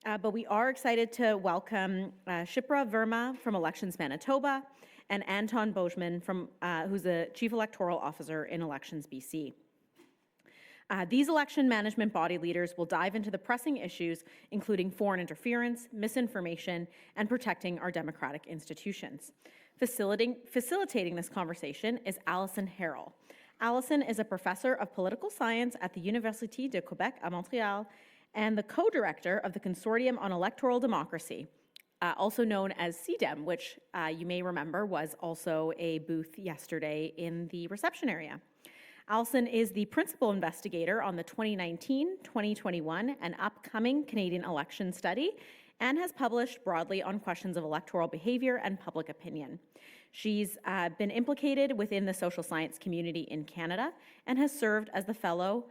but we are excited to welcome Shipra Verma from Elections Manitoba and Anton Boegman, who's the Chief Electoral Officer in Elections BC. These election management body leaders will dive into the pressing issues, including foreign interference, misinformation, and protecting our democratic institutions. Facilitating this conversation is Allison Harrel. Allison is a professor of political science at the Université de Québec à Montréal and the co-director of the Consortium on Electoral Democracy, also known as C-DEM, which you may remember was also a booth yesterday in the reception area. Allison is the principal investigator on the 2019, 2021, and upcoming Canadian election study and has published broadly on questions of electoral behavior and public opinion. She's been implicated within the social science community in Canada and has served as the fellow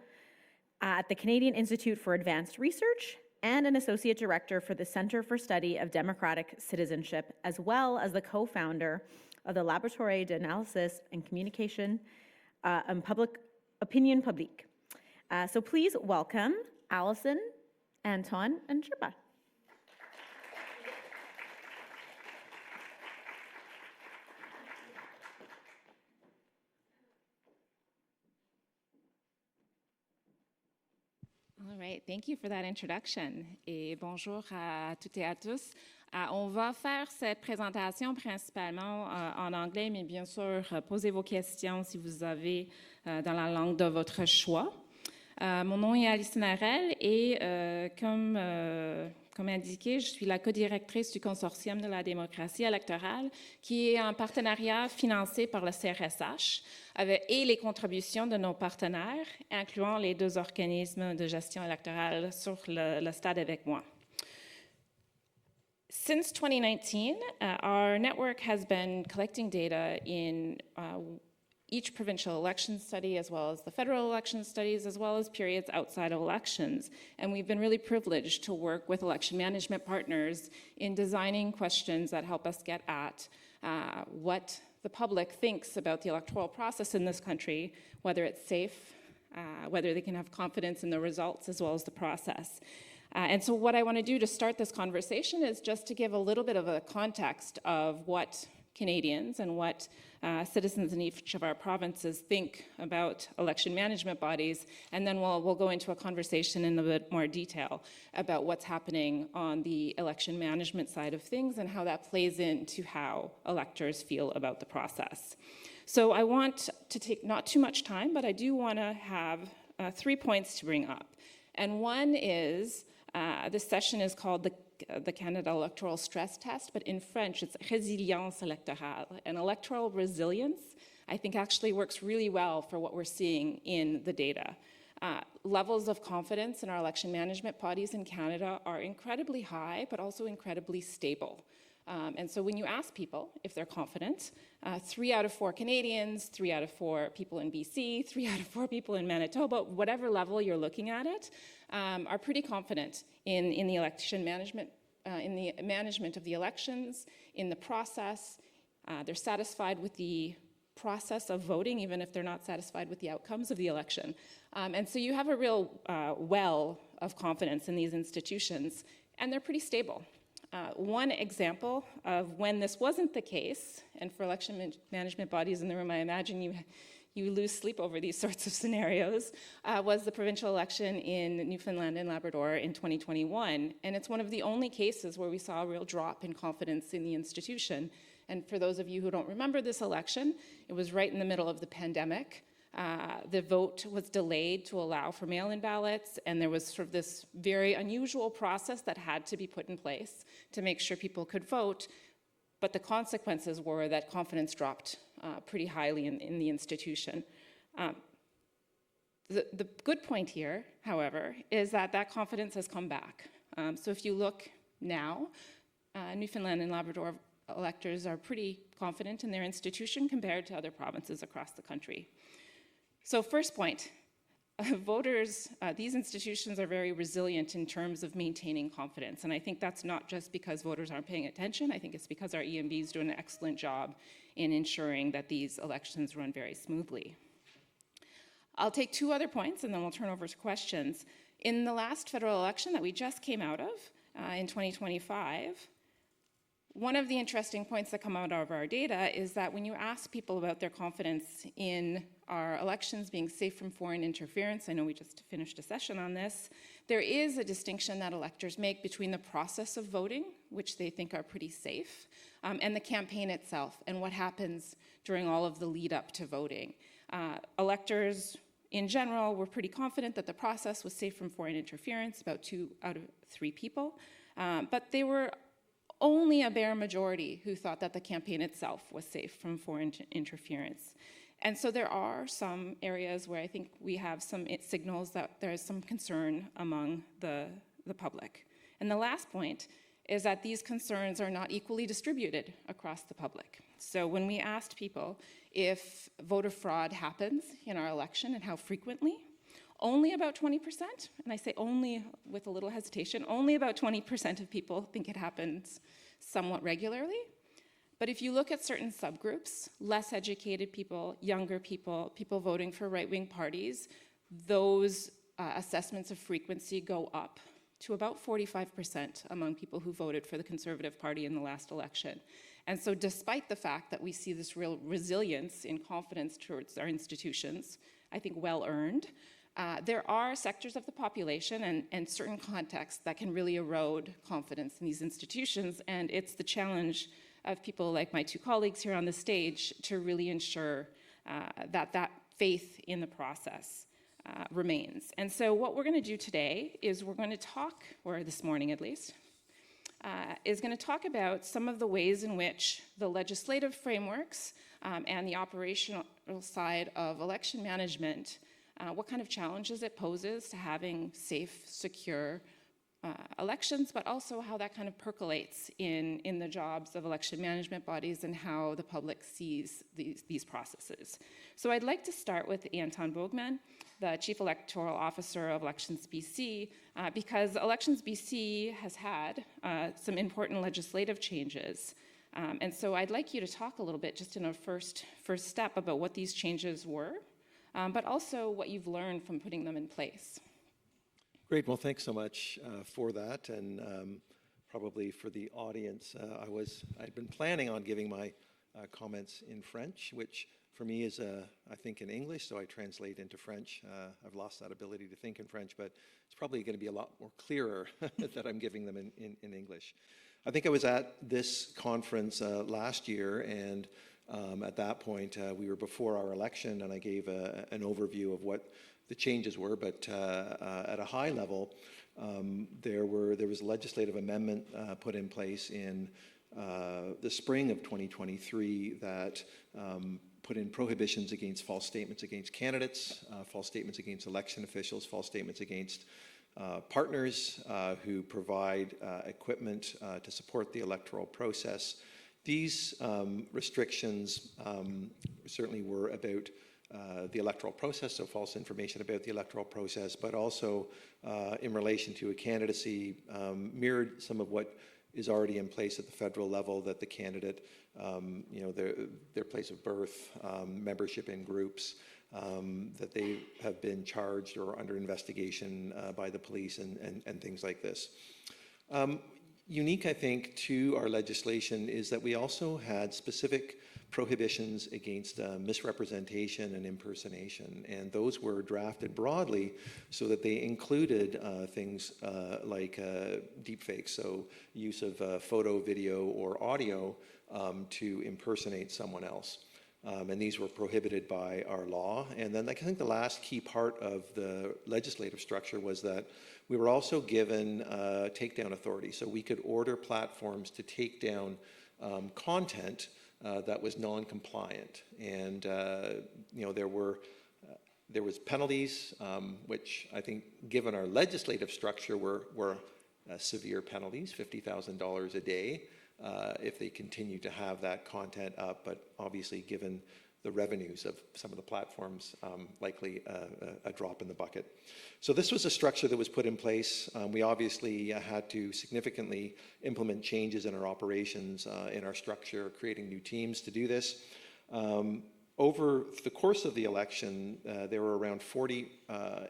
at the Canadian Institute for Advanced Research and an associate director for the Centre for Study of Democratic Citizenship, as well as the co-founder of the Laboratoire d'Analyse and Communication and Public Opinion Publique. So please welcome Allison, Anton, and Shipra. All right, thank you for that introduction. Et bonjour à toutes et à tous. On va faire cette présentation principalement en anglais, mais bien sûr, posez vos questions si vous avez dans la langue de votre choix. Mon nom est Allison Harrel et comme indiqué, je suis la co-directrice du Consortium de la démocratie électorale, qui est un partenariat financé par le CRSH et les contributions de nos partenaires, incluant les deux organismes de gestion électorale sur le stade avec moi. Since 2019, our network has been collecting data in each provincial election study, as well as the federal election studies, as well as periods outside of elections. And we've been really privileged to work with election management partners in designing questions that help us get at what the public thinks about the electoral process in this country, whether it's safe, whether they can have confidence in the results, as well as the process. And so what I want to do to start this conversation is just to give a little bit of a context of what Canadians and what citizens in each of our provinces think about election management bodies, and then we'll go into a conversation in a bit more detail about what's happening on the election management side of things and how that plays into how electors feel about the process. So I want to take not too much time, but I do want to have 3 points to bring up. And one is, this session is called the Canada Electoral Stress Test, but in French, it's résilience électorale. And electoral resilience, I think, actually works really well for what we're seeing in the data. Levels of confidence in our election management bodies in Canada are incredibly high, but also incredibly stable. And so when you ask people if they're confident, 3 out of 4 Canadians, 3 out of 4 people in BC, 3 out of 4 people in Manitoba, whatever level you're looking at it, are pretty confident in the election management, in the management of the elections, in the process. They're satisfied with the process of voting, even if they're not satisfied with the outcomes of the election. And so you have a real well of confidence in these institutions, and they're pretty stable. One example of when this wasn't the case, and for election management bodies in the room, I imagine you lose sleep over these sorts of scenarios, was the provincial election in Newfoundland and Labrador in 2021. And it's one of the only cases where we saw a real drop in confidence in the institution. And for those of you who don't remember this election, it was right in the middle of the pandemic. The vote was delayed to allow for mail-in ballots, and there was sort of this very unusual process that had to be put in place to make sure people could vote. But the consequences were that confidence dropped pretty highly in the institution. The good point here, however, is that that confidence has come back. So if you look now, Newfoundland and Labrador electors are pretty confident in their institution compared to other provinces across the country. So first point, voters, these institutions are very resilient in terms of maintaining confidence. And I think that's not just because voters aren't paying attention. I think it's because our EMBs do an excellent job in ensuring that these elections run very smoothly. I'll take 2 other points and then we'll turn over to questions. In the last federal election that we just came out of, in 2025, one of the interesting points that come out of our data is that when you ask people about their confidence in our elections being safe from foreign interference, I know we just finished a session on this, there is a distinction that electors make between the process of voting, which they think are pretty safe, and the campaign itself and what happens during all of the lead up to voting. Electors in general were pretty confident that the process was safe from foreign interference, about 2 out of 3 people, but they were only a bare majority who thought that the campaign itself was safe from foreign interference. And so there are some areas where I think we have some signals that there is some concern among the public. And the last point is that these concerns are not equally distributed across the public. So when we asked people if voter fraud happens in our election and how frequently, only about 20%, and I say only with a little hesitation, only about 20% of people think it happens somewhat regularly. But if you look at certain subgroups, less educated people, younger people, people voting for right-wing parties, those assessments of frequency go up to about 45% among people who voted for the Conservative Party in the last election. And so despite the fact that we see this real resilience in confidence towards our institutions, I think well earned, there are sectors of the population and certain contexts that can really erode confidence in these institutions, and it's the challenge of people like my 2 colleagues here on the stage to really ensure that faith in the process remains. And so what we're going to do today is we're going to talk, or this morning at least, is going to talk about some of the ways in which the legislative frameworks and the operational side of election management, what kind of challenges it poses to having safe, secure elections, but also how that kind of percolates in the jobs of election management bodies and how the public sees these processes. So I'd like to start with Anton Boegman, the Chief Electoral Officer of Elections BC, because Elections BC has had some important legislative changes. And so I'd like you to talk a little bit just in a first step about what these changes were, but also what you've learned from putting them in place. Great. Well, thanks so much for that, and probably for the audience. I'd been planning on giving my comments in French, which for me is, I think, in English, so I translate into French. I've lost that ability to think in French, but it's probably going to be a lot more clearer that I'm giving them in English. I think I was at this conference last year, and at that point, we were before our election, and I gave an overview of what the changes were, but at a high level, there was a legislative amendment put in place in the spring of 2023 that put in prohibitions against false statements against candidates, false statements against election officials, false statements against partners who provide equipment to support the electoral process. These restrictions certainly were about the electoral process, so false information about the electoral process, but also in relation to a candidacy, mirrored some of what is already in place at the federal level, that the candidate, their place of birth, membership in groups, that they have been charged or under investigation by the police and things like this. Unique, I think, to our legislation is that we also had specific prohibitions against misrepresentation and impersonation, and those were drafted broadly so that they included things like deepfakes, so use of photo, video, or audio to impersonate someone else. And these were prohibited by our law. And then I think the last key part of the legislative structure was that we were also given takedown authority, so we could order platforms to take down content that was non-compliant, and there was penalties, which I think, given our legislative structure, were severe penalties, $50,000 a day, if they continue to have that content up. But obviously, given the revenues of some of the platforms, likely a drop in the bucket. So this was a structure that was put in place. We obviously had to significantly implement changes in our operations, in our structure, creating new teams to do this. over the course of the election, there were around 40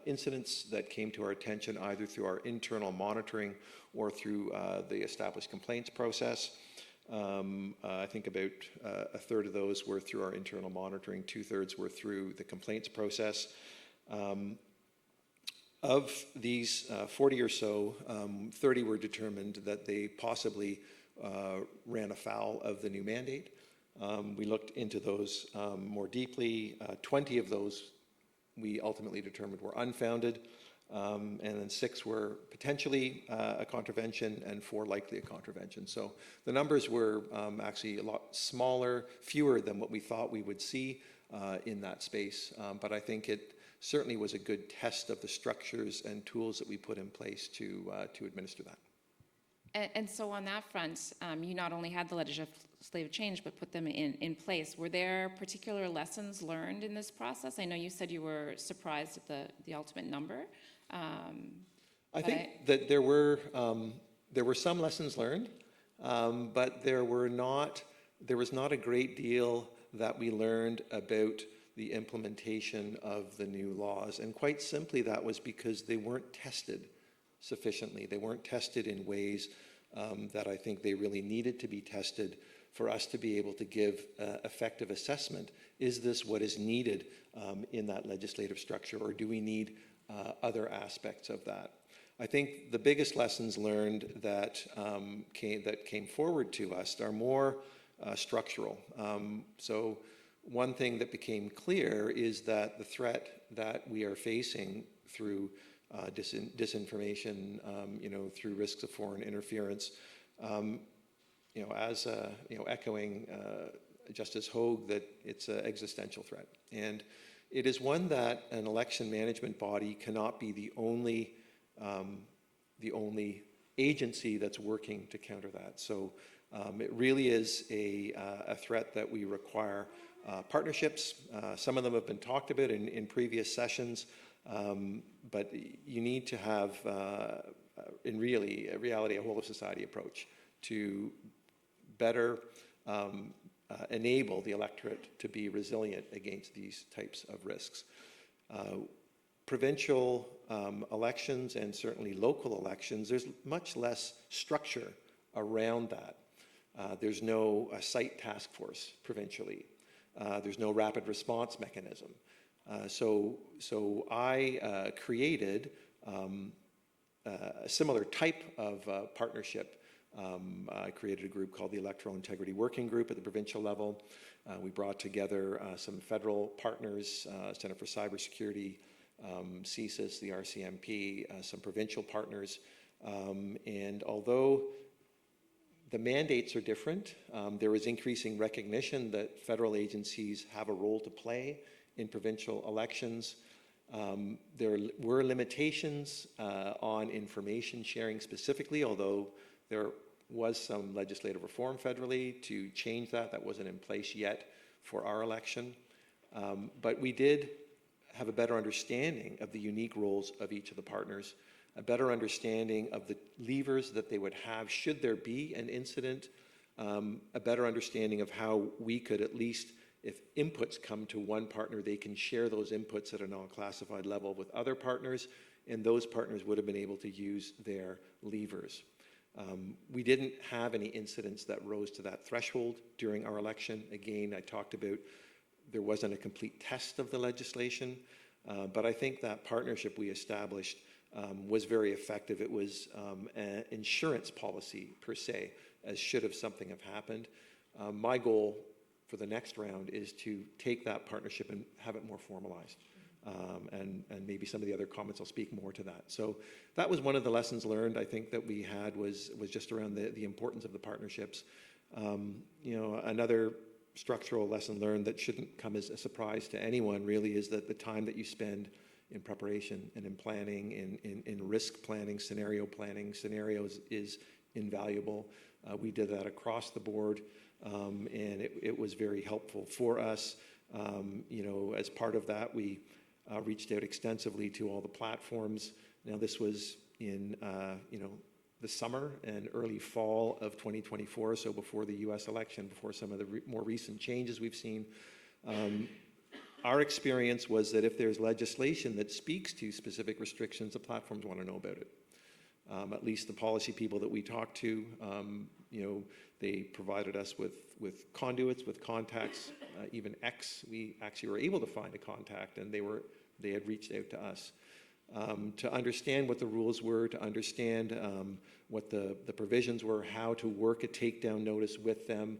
incidents that came to our attention either through our internal monitoring or through the established complaints process. I think about a third of those were through our internal monitoring, 2/3 were through the complaints process. Of these 40 or so, 30 were determined that they possibly ran afoul of the new mandate. We looked into those more deeply. 20 of those we ultimately determined were unfounded, and then 6 were potentially a contravention and 4 likely a contravention. So the numbers were actually a lot smaller, fewer than what we thought we would see in that space. But I think it certainly was a good test of the structures and tools that we put in place to administer that. And so on that front, you not only had the legislative change, but put them in place. Were there particular lessons learned in this process? I know you said you were surprised at the ultimate number. I think that there were some lessons learned, but there was not a great deal that we learned about the implementation of the new laws. And quite simply, that was because they weren't tested sufficiently. They weren't tested in ways that I think they really needed to be tested for us to be able to give effective assessment. Is this what is needed in that legislative structure, or do we need other aspects of that? I think the biggest lessons learned that came forward to us are more structural. So one thing that became clear is that the threat that we are facing through disinformation, through risks of foreign interference, echoing Justice Hogue, that it's an existential threat. And it is one that an election management body cannot be the only agency that's working to counter that. So it really is a threat that we require partnerships. Some of them have been talked about in previous sessions, but you need to have, in reality, a whole of society approach to better enable the electorate to be resilient against these types of risks. Provincial elections and certainly local elections, there's much less structure around that. There's no site task force provincially. There's no rapid response mechanism. So I created a similar type of partnership. I created a group called the Electoral Integrity Working Group at the provincial level. We brought together some federal partners, Center for Cybersecurity, CSIS, the RCMP, some provincial partners. And although the mandates are different, there is increasing recognition that federal agencies have a role to play in provincial elections. There were limitations on information sharing specifically, although there was some legislative reform federally to change that. That wasn't in place yet for our election. But we did have a better understanding of the unique roles of each of the partners, a better understanding of the levers that they would have should there be an incident, a better understanding of how we could at least, if inputs come to one partner, they can share those inputs at a non-classified level with other partners, and those partners would have been able to use their levers. We didn't have any incidents that rose to that threshold during our election. Again, I talked about there wasn't a complete test of the legislation, but I think that partnership we established was very effective. It was an insurance policy per se, as should have something have happened. My goal for the next round is to take that partnership and have it more formalized. And maybe some of the other comments, I'll speak more to that. So that was one of the lessons learned I think that we had was just around the importance of the partnerships. Another structural lesson learned that shouldn't come as a surprise to anyone really is that the time that you spend in preparation and in planning, in risk planning, scenarios is invaluable. We did that across the board, and it was very helpful for us. As part of that, we reached out extensively to all the platforms. Now, this was in the summer and early fall of 2024, so before the U.S. election, before some of the more recent changes we've seen. Our experience was that if there's legislation that speaks to specific restrictions, the platforms want to know about it. At least the policy people that we talked to, they provided us with conduits, with contacts, even we actually were able to find a contact, and they had reached out to us to understand what the rules were, to understand what the provisions were, how to work a takedown notice with them.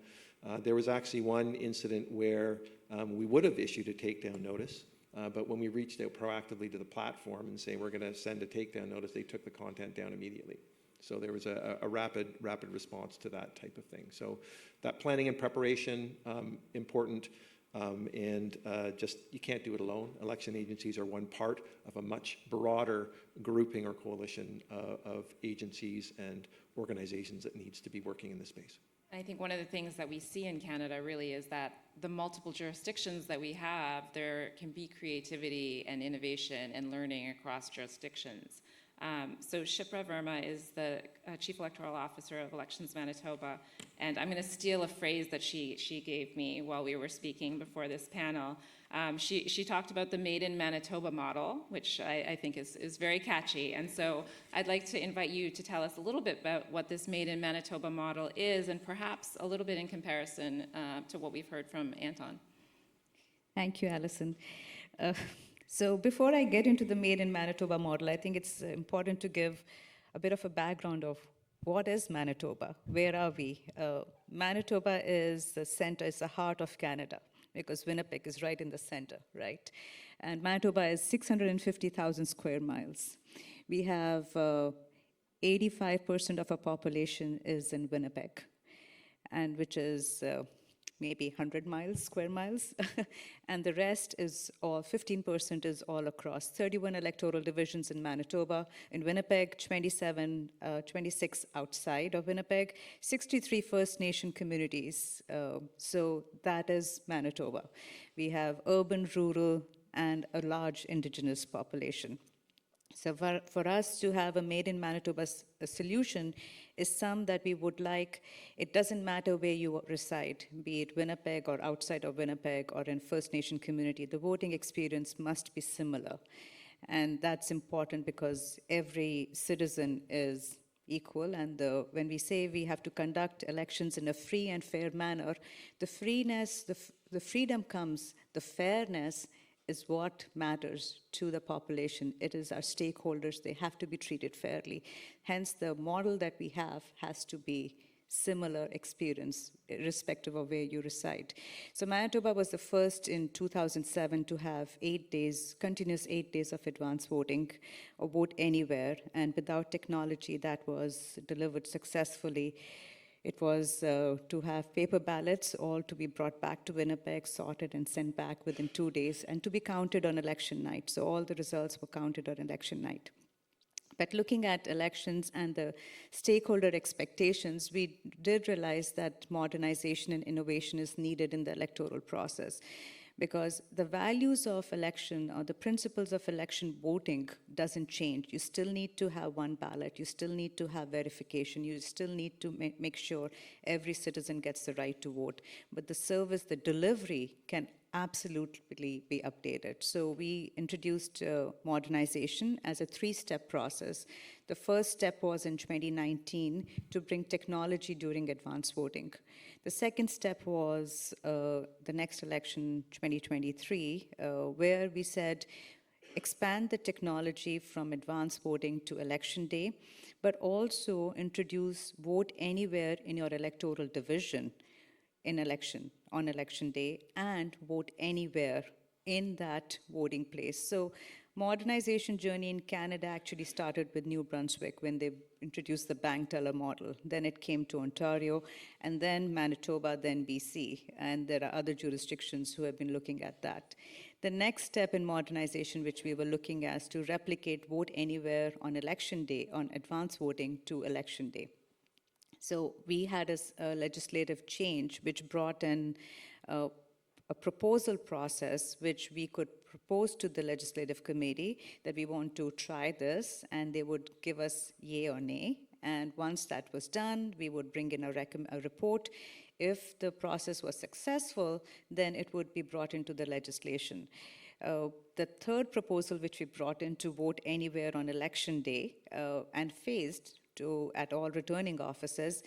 There was actually one incident where we would have issued a takedown notice, but when we reached out proactively to the platform and saying we're going to send a takedown notice, they took the content down immediately. So there was a rapid response to that type of thing. So that planning and preparation, important, and just you can't do it alone. Election agencies are one part of a much broader grouping or coalition of agencies and organizations that needs to be working in this space. I think one of the things that we see in Canada really is that the multiple jurisdictions that we have, there can be creativity and innovation and learning across jurisdictions. So Shipra Verma is the Chief Electoral Officer of Elections Manitoba, and I'm going to steal a phrase that she gave me while we were speaking before this panel. She talked about the Made in Manitoba model, which I think is very catchy, and so I'd like to invite you to tell us a little bit about what this Made in Manitoba model is, and perhaps a little bit in comparison to what we've heard from Anton. Thank you, Allison. So before I get into the Made in Manitoba model, I think it's important to give a bit of a background of what is Manitoba? Where are we? Manitoba is the center, is the heart of Canada, because Winnipeg is right in the center, right? And Manitoba is 650,000 square miles. We have 85% of our population is in Winnipeg, and which is maybe 100 square miles, and the rest is all, 15% is all across 31 electoral divisions in Manitoba, in Winnipeg, 26 outside of Winnipeg, 63 First Nation communities. So that is Manitoba. We have urban, rural, and a large Indigenous population. So for us to have a Made in Manitoba solution is some that we would like. It doesn't matter where you reside, be it Winnipeg or outside of Winnipeg or in First Nation community, the voting experience must be similar. And that's important because every citizen is equal, and when we say we have to conduct elections in a free and fair manner, the freeness, the freedom comes, the fairness is what matters to the population. It is our stakeholders. They have to be treated fairly. Hence, the model that we have has to be similar experience, irrespective of where you reside. So Manitoba was the first in 2007 to have 8 days, continuous 8 days of advance voting, or vote anywhere. And without technology, that was delivered successfully. It was to have paper ballots, all to be brought back to Winnipeg, sorted and sent back within 2 days, and to be counted on election night. So all the results were counted on election night. But looking at elections and the stakeholder expectations, we did realize that modernization and innovation is needed in the electoral process, because the values of election or the principles of election voting doesn't change. You still need to have one ballot. You still need to have verification. You still need to make sure every citizen gets the right to vote. But the service, the delivery can absolutely be updated. So we introduced modernization as a 3-step process. The first step was in 2019 to bring technology during advance voting. The second step was the next election, 2023, where we said expand the technology from advance voting to election day, but also introduce vote anywhere in your electoral division on election day, and vote anywhere in that voting place. So modernization journey in Canada actually started with New Brunswick when they introduced the bank teller model. Then it came to Ontario, and then Manitoba, then BC. And there are other jurisdictions who have been looking at that. The next step in modernization, which we were looking at, is to replicate vote anywhere on election day, on advance voting to election day. So we had a legislative change which brought in a proposal process which we could propose to the legislative committee that we want to try this, and they would give us yay or nay. And once that was done, we would bring in a report. if the process was successful, then it would be brought into the legislation. The third proposal, which we brought in to vote anywhere on election day and phased to at all returning offices,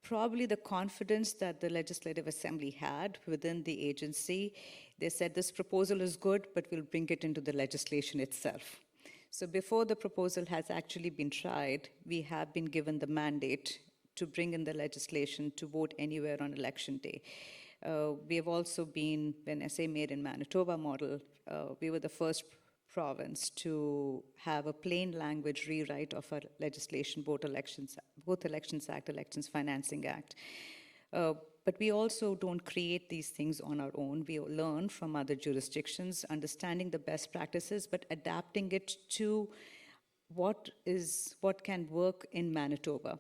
probably the confidence that the Legislative Assembly had within the agency, they said this proposal is good, but we'll bring it into the legislation itself. So before the proposal has actually been tried, we have been given the mandate to bring in the legislation to vote anywhere on election day. We have also been, when SA Made in Manitoba model, we were the first province to have a plain language rewrite of our legislation, both Elections Act, Elections Financing Act. But we also don't create these things on our own. We learn from other jurisdictions, understanding the best practices, but adapting it to what can work in Manitoba.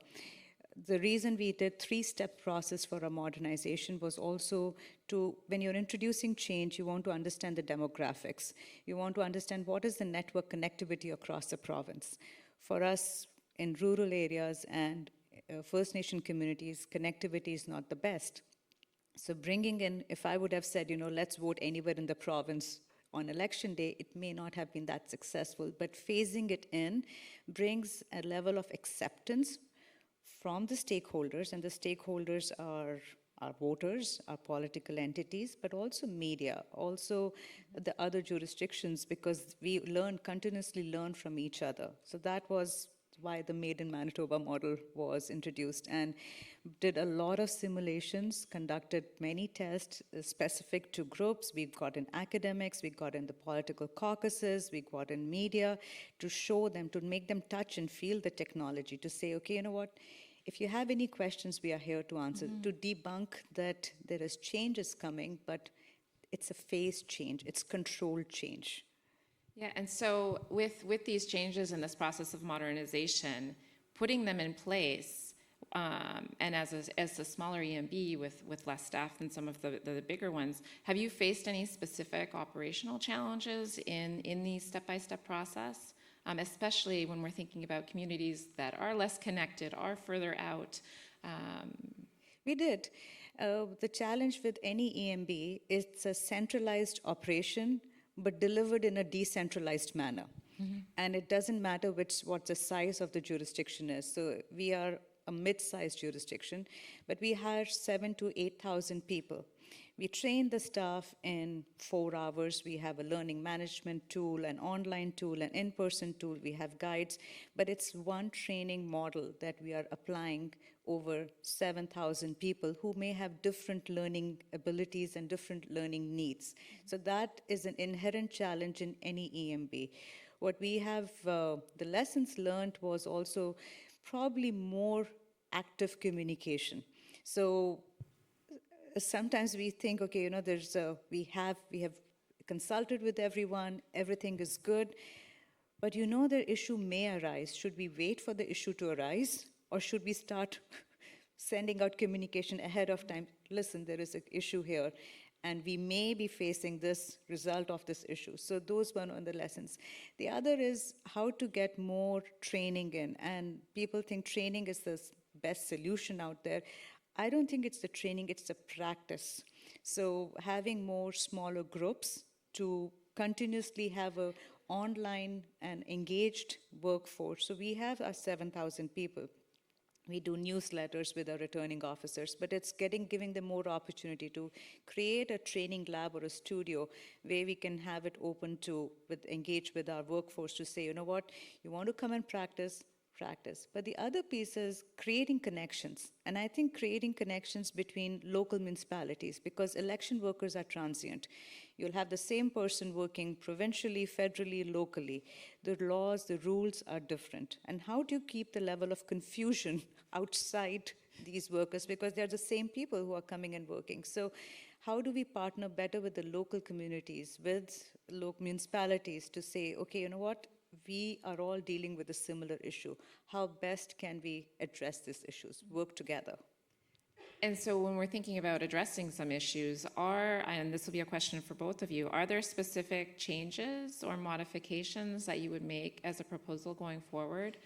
The reason we did three-step process for our modernization was also to, when you're introducing change, you want to understand the demographics. You want to understand what is the network connectivity across the province. For us in rural areas and First Nation communities, connectivity is not the best. So bringing in, if I would have said, let's vote anywhere in the province on election day, it may not have been that successful, but phasing it in brings a level of acceptance from the stakeholders, and the stakeholders are our voters, our political entities, but also media, also the other jurisdictions, because we continuously learn from each other. So that was why the Made in Manitoba model was introduced, and did a lot of simulations, conducted many tests specific to groups. We've got in academics, we got in the political caucuses, we got in media, to show them, to make them touch and feel the technology, to say, okay, you know what, if you have any questions, we are here to answer, to debunk that there is changes coming, but it's a phased change, it's controlled change. Yeah, and so with these changes in this process of modernization, putting them in place, and as a smaller EMB with less staff than some of the bigger ones, have you faced any specific operational challenges in the step-by-step process? Especially when we're thinking about communities that are less connected, are further out. We did. The challenge with any EMB is it's a centralized operation, but delivered in a decentralized manner. Mm-hmm. And it doesn't matter what the size of the jurisdiction is. So we are a mid-sized jurisdiction, but we hire 7,000 to 8,000 people. We train the staff in 4 hours. We have a learning management tool, an online tool, an in-person tool. We have guides, but it's one training model that we are applying over 7,000 people who may have different learning abilities and different learning needs. So that is an inherent challenge in any EMB. What we have, the lessons learned was also probably more active communication. So sometimes we think, okay, we have consulted with everyone, everything is good, but the issue may arise. Should we wait for the issue to arise, or should we start sending out communication ahead of time? Listen, there is an issue here, and we may be facing this result of this issue. So those were one of the lessons. The other is how to get more training in, and people think training is the best solution out there. I don't think it's the training, it's the practice. So having more smaller groups to continuously have an online and engaged workforce. So we have our 7,000 people. We do newsletters with our returning officers, but it's giving them more opportunity to create a training lab or a studio where we can have it open to engage with our workforce to say, you know what, you want to come and practice. But the other piece is creating connections. And I think creating connections between local municipalities, because election workers are transient. You'll have the same person working provincially, federally, locally. The laws, the rules are different. And how do you keep the level of confusion outside these workers? Because they're the same people who are coming and working. So how do we partner better with the local communities, with local municipalities to say, okay, you know what? We are all dealing with a similar issue. How best can we address these issues, work together? And so when we're thinking about addressing some issues, and this will be a question for both of you, are there specific changes or modifications that you would make as a proposal going forward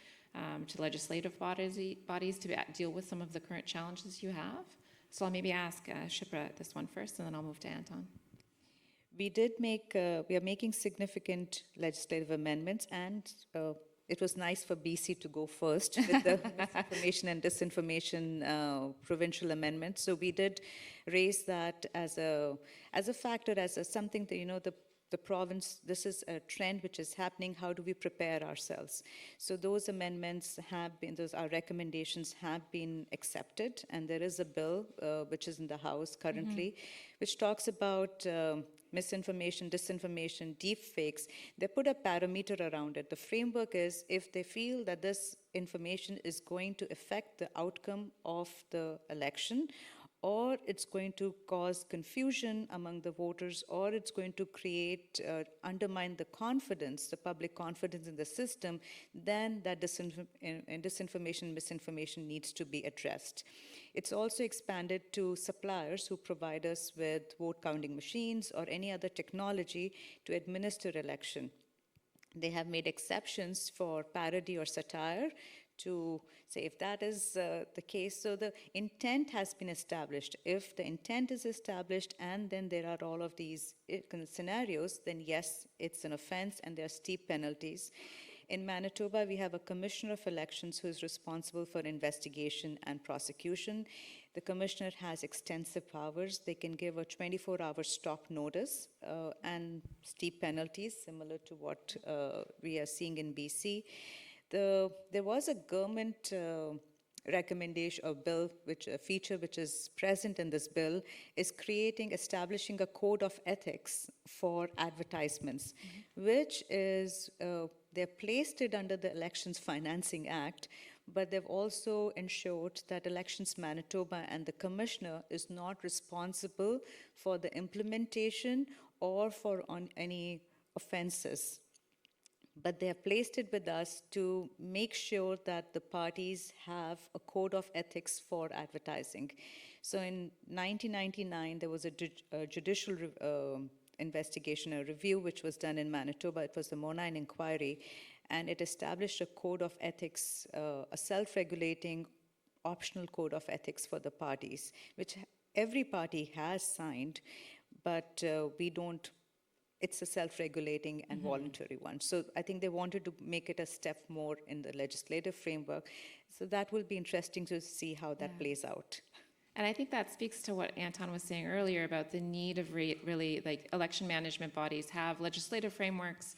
to legislative bodies to deal with some of the current challenges you have? So I'll maybe ask Shipra this one first, and then I'll move to Anton. We did make, we are making significant legislative amendments, and it was nice for BC to go first with the misinformation and disinformation provincial amendment. So we did raise that as a factor, as something that, the province, this is a trend which is happening. How do we prepare ourselves? So those amendments have been, our recommendations have been accepted, and there is a bill which is in the House currently, which talks about misinformation, disinformation, deep fakes. They put a parameter around it. The framework is if they feel that this information is going to affect the outcome of the election, or it's going to cause confusion among the voters, or it's going to create, undermine the confidence, the public confidence in the system, then that disinformation, misinformation needs to be addressed. It's also expanded to suppliers who provide us with vote counting machines or any other technology to administer election. They have made exceptions for parody or satire to say if that is the case. So the intent has been established. If the intent is established and then there are all of these scenarios, then yes, it's an offense and there are steep penalties. In Manitoba, we have a commissioner of elections who is responsible for investigation and prosecution. The commissioner has extensive powers. They can give a 24-hour stop notice and steep penalties, similar to what we are seeing in BC. There was a government recommendation or bill, which a feature which is present in this bill is establishing a code of ethics for advertisements, which is, they've placed it under the Elections Financing Act, but they've also ensured that Elections Manitoba and the commissioner is not responsible for the implementation or for any offenses. But they have placed it with us to make sure that the parties have a code of ethics for advertising. So in 1999, there was a judicial investigation, a review, which was done in Manitoba. It was the Monine inquiry, and it established a code of ethics, a self-regulating optional code of ethics for the parties, which every party has signed, but we don't. It's a self-regulating and voluntary one. So I think they wanted to make it a step more in the legislative framework. So that will be interesting to see how that plays out. And I think that speaks to what Anton was saying earlier about the need of really, like, election management bodies have legislative frameworks.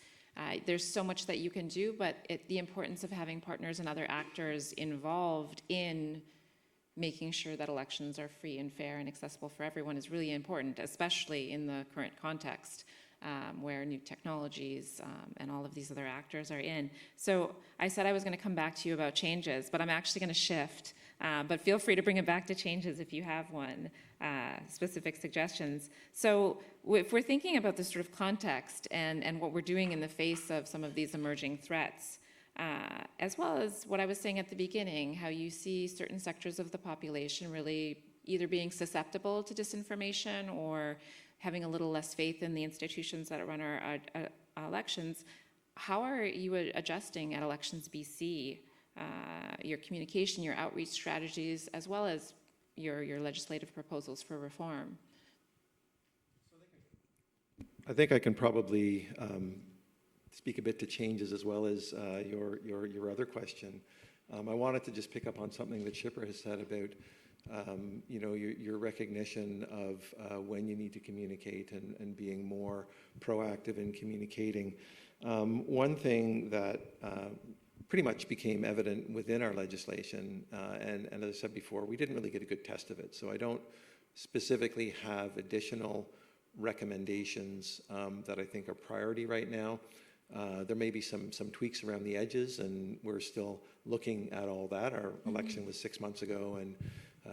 There's so much that you can do, but the importance of having partners and other actors involved in making sure that elections are free and fair and accessible for everyone is really important, especially in the current context. Where new technologies and all of these other actors are in. So I said I was going to come back to you about changes, but I'm actually going to shift. But feel free to bring it back to changes if you have one, specific suggestions. So if we're thinking about this sort of context and what we're doing in the face of some of these emerging threats, as well as what I was saying at the beginning, how you see certain sectors of the population really either being susceptible to disinformation or having a little less faith in the institutions that run our elections, how are you adjusting at Elections BC, your communication, your outreach strategies, as well as your legislative proposals for reform? I think I can probably speak a bit to changes as well as your other question. I wanted to just pick up on something that Shipra has said about your recognition of when you need to communicate and being more proactive in communicating. One thing that pretty much became evident within our legislation, and as I said before, we didn't really get a good test of it, so I don't specifically have additional recommendations that I think are priority right now. There may be some tweaks around the edges, and we're still looking at all that. Our election was 6 months ago, and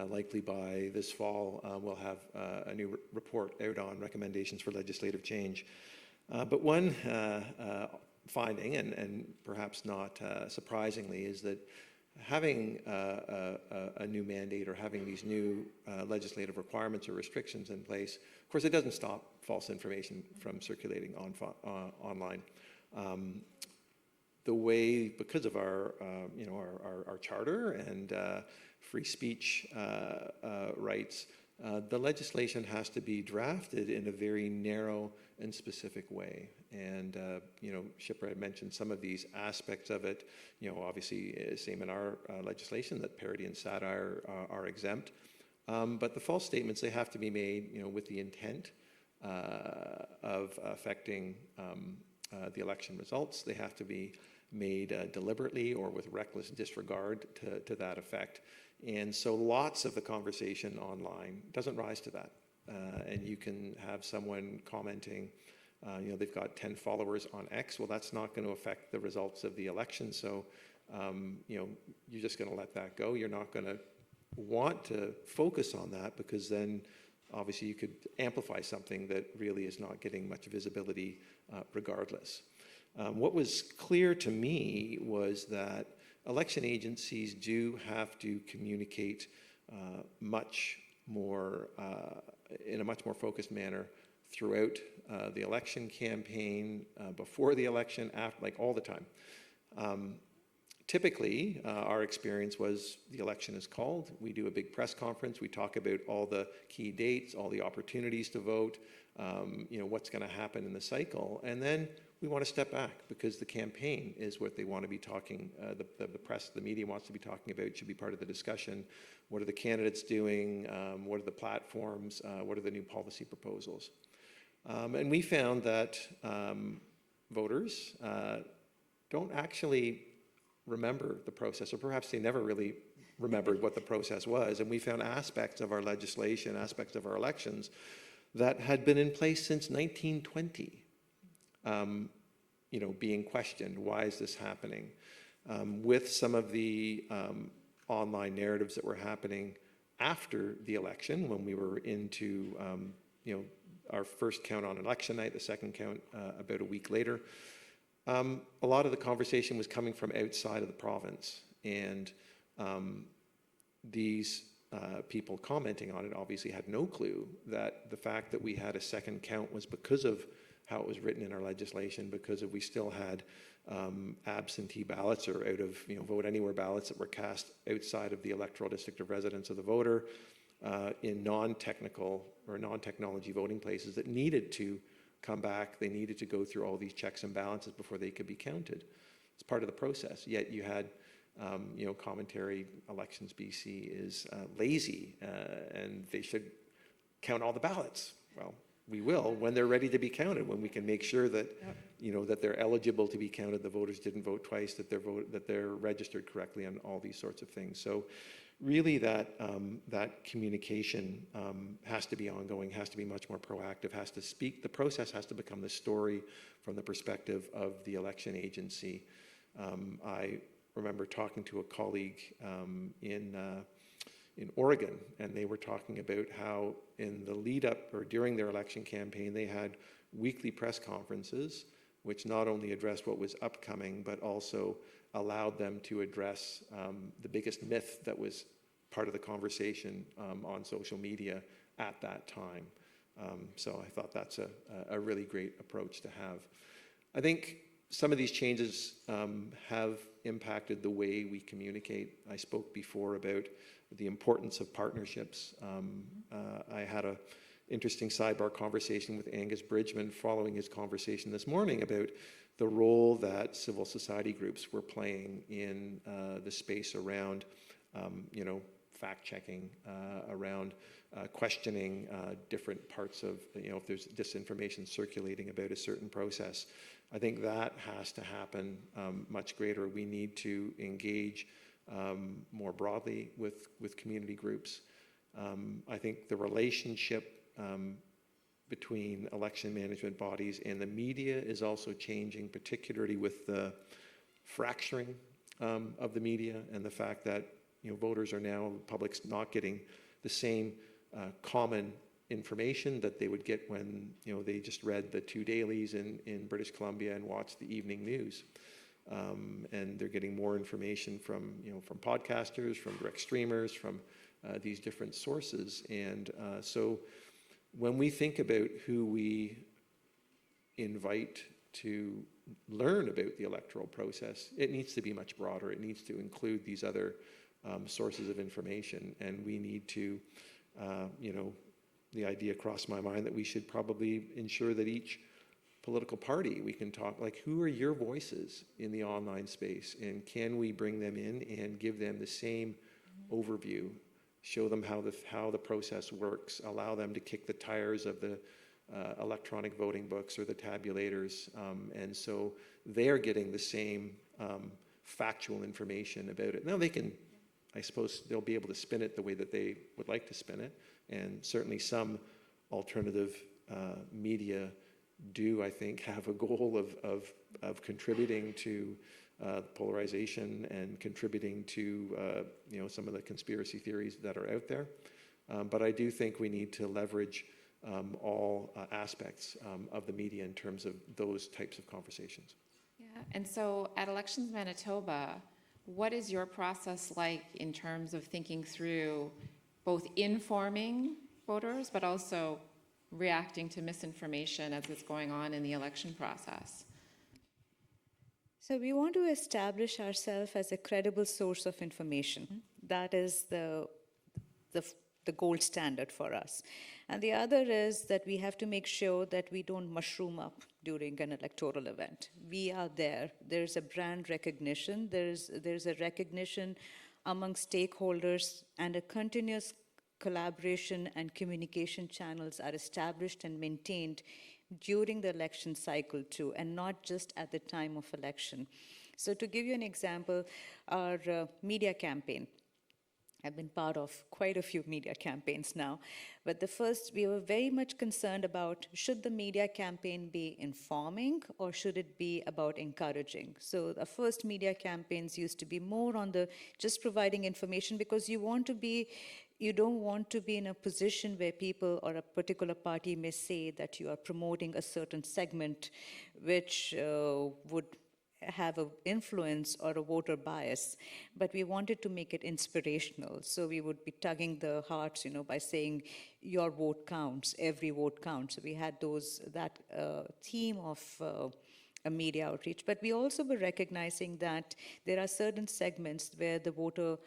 likely by this fall, we'll have a new report out on recommendations for legislative change. But one finding, and perhaps not surprisingly, is that having a new mandate or having these new legislative requirements or restrictions in place, of course, it doesn't stop false information from circulating online. the way, because of our, our charter and free speech rights, the legislation has to be drafted in a very narrow and specific way. And, Shipra had mentioned some of these aspects of it. Obviously, same in our legislation that parody and satire are exempt. But the false statements, they have to be made, with the intent of affecting the election results. They have to be made deliberately or with reckless disregard to that effect. And so lots of the conversation online doesn't rise to that. And you can have someone commenting, they've got 10 followers on X. Well, that's not going to affect the results of the election. So, you're just going to let that go. You're not going to want to focus on that, because then obviously you could amplify something that really is not getting much visibility regardless. What was clear to me was that election agencies do have to communicate much more in a much more focused manner throughout the election campaign, before the election, after, like all the time. Typically, our experience was the election is called, we do a big press conference, we talk about all the key dates, all the opportunities to vote, what's going to happen in the cycle, and then we want to step back, because the campaign is what they want to be talking, the press, the media wants to be talking about, should be part of the discussion. What are the candidates doing? What are the platforms? What are the new policy proposals? And we found that voters don't actually remember the process, or perhaps they never really remembered what the process was. And we found aspects of our legislation, aspects of our elections that had been in place since 1920. Being questioned. Why is this happening? With some of the online narratives that were happening after the election, when we were into, our first count on election night, the second count about a week later, a lot of the conversation was coming from outside of the province. And these people commenting on it obviously had no clue that the fact that we had a second count was because of how it was written in our legislation, because we still had absentee ballots, or out of vote anywhere ballots that were cast outside of the electoral district of residence of the voter, in non-technical or non-technology voting places that needed to come back. They needed to go through all these checks and balances before they could be counted. It's part of the process. Yet you had commentary, Elections BC is lazy, and they should count all the ballots. Well, we will when they're ready to be counted, when we can make sure that that they're eligible to be counted, the voters didn't vote twice, that they're registered correctly, and all these sorts of things. So really that communication has to be ongoing, has to be much more proactive, has to speak. The process has to become the story from the perspective of the election agency. I remember talking to a colleague in Oregon, and they were talking about how in the lead up or during their election campaign, they had weekly press conferences, which not only addressed what was upcoming, but also allowed them to address the biggest myth that was part of the conversation on social media at that time. So I thought that's a really great approach to have. I think some of these changes have impacted the way we communicate. I spoke before about the importance of partnerships. I had an interesting sidebar conversation with Angus Bridgman following his conversation this morning about the role that civil society groups were playing in the space around, fact-checking, around questioning different parts of, if there's disinformation circulating about a certain process. I think that has to happen much greater. We need to engage more broadly with community groups. I think the relationship between election management bodies and the media is also changing, particularly with the fracturing of the media and the fact that voters are now, the public's not getting the same common information that they would get when they just read the two dailies in British Columbia and watched the evening news. And they're getting more information from from podcasters, from direct streamers, from these different sources. And so when we think about who we invite to learn about the electoral process, it needs to be much broader. It needs to include these other sources of information, and we need to, the idea crossed my mind that we should probably ensure that each political party, we can talk, like, who are your voices in the online space, and can we bring them in and give them the same overview, show them how the process works, allow them to kick the tires of the electronic voting books or the tabulators, and so they're getting the same factual information about it. Now they can, I suppose they'll be able to spin it the way that they would like to spin it, and certainly some alternative media do, I think, have a goal of contributing to polarization and contributing to some of the conspiracy theories that are out there. But I do think we need to leverage all aspects of the media in terms of those types of conversations. Yeah, and so at Elections Manitoba, what is your process like in terms of thinking through both informing voters, but also reacting to misinformation as it's going on in the election process? So we want to establish ourselves as a credible source of information. That is the gold standard for us. And the other is that we have to make sure that we don't mushroom up during an electoral event. We are there. There's a brand recognition. There's a recognition among stakeholders, and a continuous collaboration and communication channels are established and maintained during the election cycle too, and not just at the time of election. So to give you an example, our media campaign, I've been part of quite a few media campaigns now, but the first, we were very much concerned about, should the media campaign be informing or should it be about encouraging? So the first media campaigns used to be more on the just providing information, because you don't want to be in a position where people or a particular party may say that you are promoting a certain segment which would have an influence or a voter bias, but we wanted to make it inspirational. So we would be tugging the hearts, by saying your vote counts, every vote counts. So we had that theme of a media outreach. But we also were recognizing that there are certain segments where the voter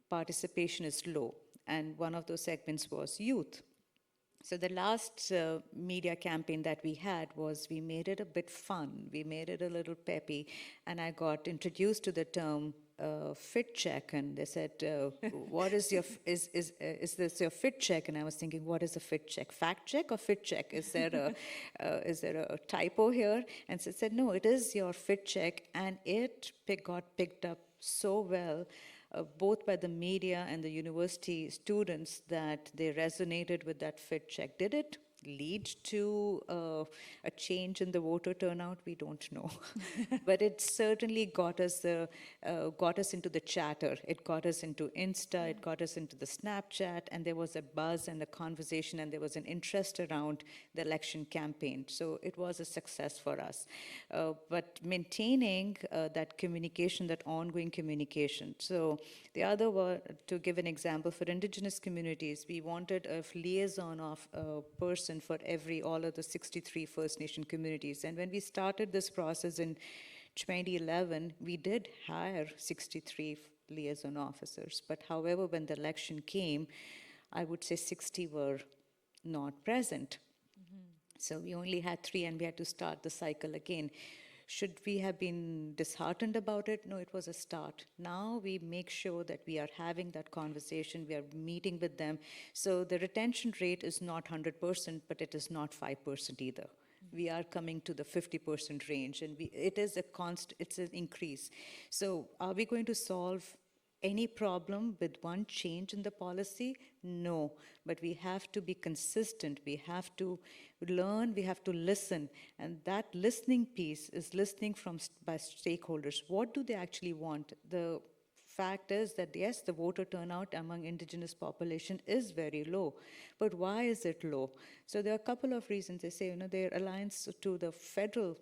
participation is low, and one of those segments was youth. So the last media campaign that we had was, we made it a bit fun, we made it a little peppy, and I got introduced to the term fit check, and they said, "What is your is this your fit check?" And I was thinking, what is a fit check? Fact check or fit check? Is there a typo here? And so I said, no, it is your fit check, and it got picked up so well. Both by the media and the university students, that they resonated with that fit check. Did it lead to a change in the voter turnout? We don't know. But it certainly got us into the chatter. It got us into Insta, it got us into the Snapchat, and there was a buzz and a conversation, and there was an interest around the election campaign. So it was a success for us. But maintaining that communication, that ongoing communication. So the other one, to give an example, for Indigenous communities, we wanted a liaison of a person for all of the 63 First Nation communities. And when we started this process in 2011, we did hire 63 liaison officers. But however, when the election came, I would say 60 were not present. So we only had 3, and we had to start the cycle again. Should we have been disheartened about it? No, it was a start. Now we make sure that we are having that conversation, we are meeting with them. So the retention rate is not 100%, but it is not 5% either. We are coming to the 50% range, and it is it's an increase. So are we going to solve any problem with one change in the policy? No, but we have to be consistent. We have to learn, we have to listen. And that listening piece is listening by stakeholders. What do they actually want? The fact is that, yes, the voter turnout among Indigenous population is very low. But why is it low? So there are a couple of reasons. They say, their alliance to the federal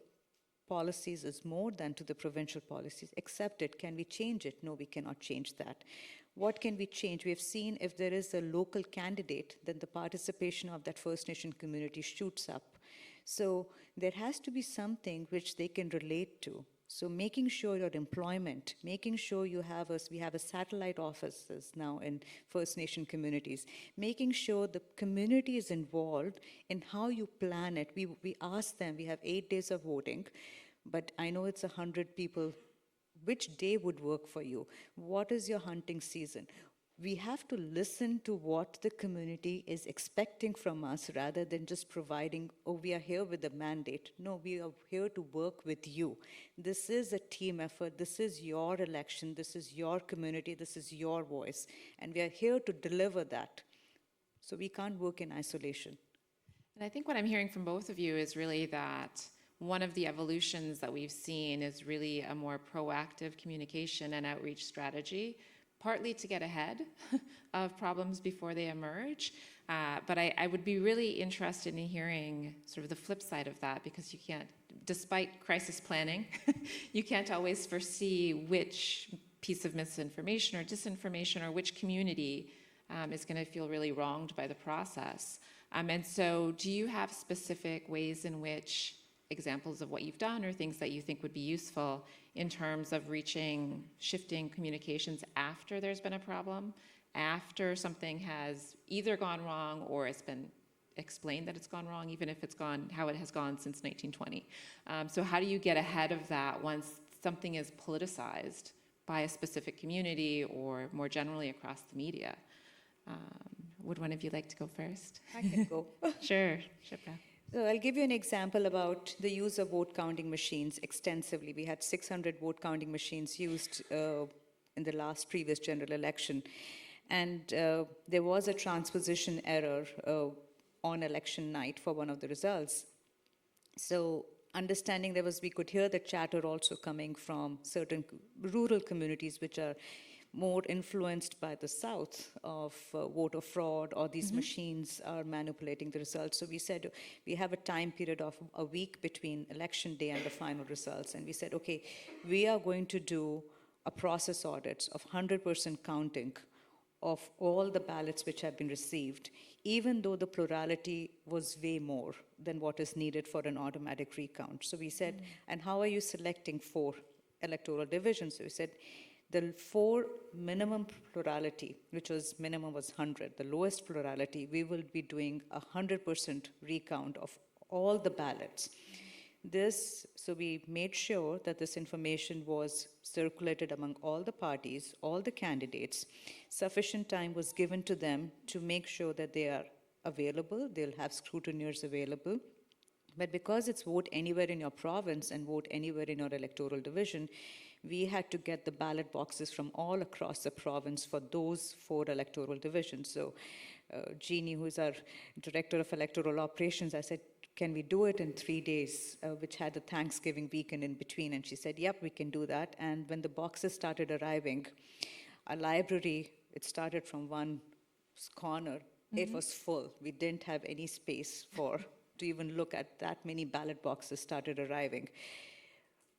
policies is more than to the provincial policies. Accept it. Can we change it? No, we cannot change that. What can we change? We have seen if there is a local candidate, then the participation of that First Nation community shoots up. So there has to be something which they can relate to. So making sure your employment, making sure we have a satellite offices now in First Nation communities, making sure the community is involved in how you plan it. We ask them, we have 8 days of voting, but I know it's 100 people. Which day would work for you? What is your hunting season? We have to listen to what the community is expecting from us rather than just providing, oh, we are here with a mandate. No, we are here to work with you. This is a team effort. This is your election. This is your community. This is your voice. And we are here to deliver that. So we can't work in isolation. And I think what I'm hearing from both of you is really that one of the evolutions that we've seen is really a more proactive communication and outreach strategy, partly to get ahead of problems before they emerge. But I would be really interested in hearing sort of the flip side of that, because you can't, despite crisis planning, you can't always foresee which piece of misinformation or disinformation or which community is going to feel really wronged by the process. And so do you have specific ways in which examples of what you've done or things that you think would be useful in terms of shifting communications after there's been a problem, after something has either gone wrong or it's been explained that it's gone wrong, even if it's gone how it has gone since 1920. So how do you get ahead of that once something is politicized by a specific community or more generally across the media? Would one of you like to go first? I can go. Sure, Shipra. So I'll give you an example about the use of vote counting machines extensively. We had 600 vote counting machines used in the last previous general election. And there was a transposition error on election night for one of the results. So understanding we could hear the chatter also coming from certain rural communities which are more influenced by the South of voter fraud, or these machines are manipulating the results. So we said we have a time period of a week between election day and the final results. And we said, okay, we are going to do a process audit of 100% counting of all the ballots which have been received, even though the plurality was way more than what is needed for an automatic recount. So we said, and how are you selecting 4 electoral divisions? So we said, the 4 minimum plurality, which was minimum was 100, the lowest plurality, we will be doing 100% recount of all the ballots. So we made sure that this information was circulated among all the parties, all the candidates. Sufficient time was given to them to make sure that they are available, they'll have scrutineers available. But because it's vote anywhere in your province and vote anywhere in your electoral division, we had to get the ballot boxes from all across the province for those 4 electoral divisions. So Jeannie, who's our Director of Electoral Operations, I said, can we do it in 3 days, which had the Thanksgiving weekend in between? And she said, yep, we can do that. And when the boxes started arriving, our library, it started from one corner. It was full. We didn't have any space to even look at that many ballot boxes started arriving.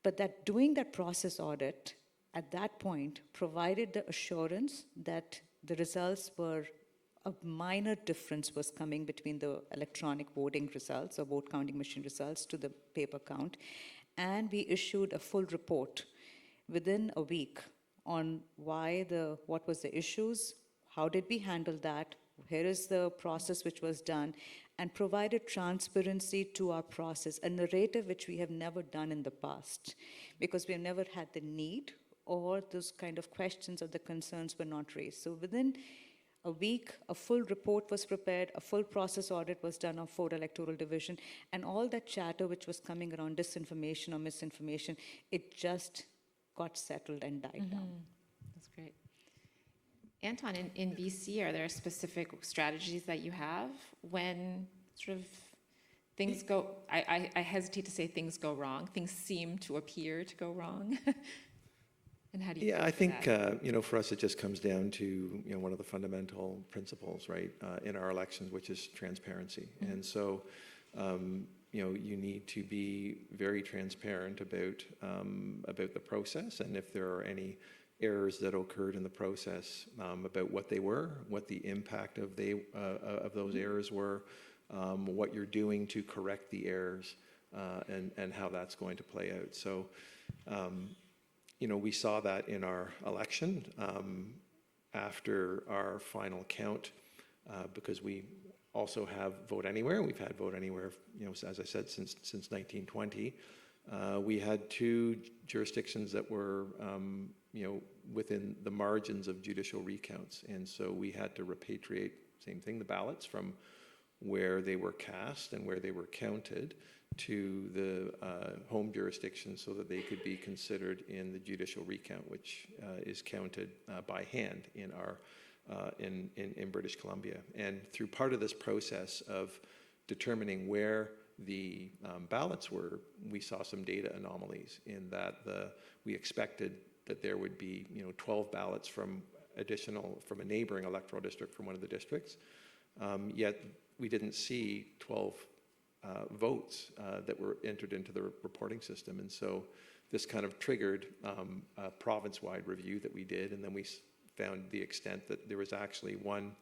But doing that process audit at that point provided the assurance that the results were a minor difference was coming between the electronic voting results or vote counting machine results to the paper count. And we issued a full report within a week on what was the issues, how did we handle that, here is the process which was done, and provided transparency to our process, a narrative which we have never done in the past, because we have never had the need, or those kind of questions or the concerns were not raised. So within a week, a full report was prepared, a full process audit was done on 4 electoral division, and all that chatter which was coming around disinformation or misinformation, it just got settled and died down. That's great. Anton, in BC, are there specific strategies that you have when sort of things go, I hesitate to say things go wrong, things seem to appear to go wrong? And how do you I think, for us, it just comes down to, one of the fundamental principles, right, in our elections, which is transparency. And so, you need to be very transparent about the process, and if there are any errors that occurred in the process, about what they were, what the impact of those errors were, what you're doing to correct the errors, and how that's going to play out. So, we saw that in our election after our final count, because we also have Vote Anywhere. We've had Vote Anywhere, as I said, since 1920. We had 2 jurisdictions that were, within the margins of judicial recounts, and so we had to repatriate, same thing, the ballots from where they were cast and where they were counted to the home jurisdiction so that they could be considered in the judicial recount, which is counted by hand in our in British Columbia. And through part of this process of determining where the ballots were, we saw some data anomalies in that we expected that there would be 12 ballots from a neighboring electoral district from one of the districts, yet we didn't see 12 votes that were entered into the reporting system. And so this kind of triggered a province-wide review that we did, and then we found the extent that there was actually one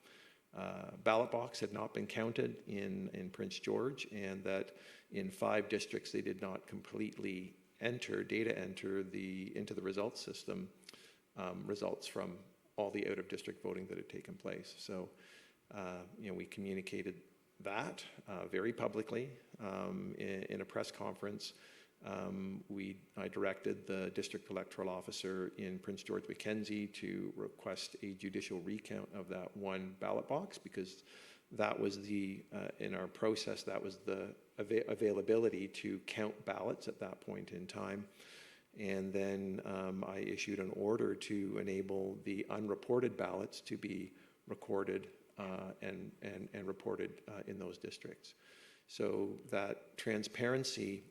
ballot box had not been counted in Prince George, and that in 5 districts they did not completely enter into the results system results from all the out-of-district voting that had taken place. So we communicated that very publicly in a press conference. I directed the district electoral officer in Prince George, Mackenzie, to request a judicial recount of that one ballot box, because that was in our process, that was the availability to count ballots at that point in time. And then I issued an order to enable the unreported ballots to be recorded and reported in those districts. So that transparency,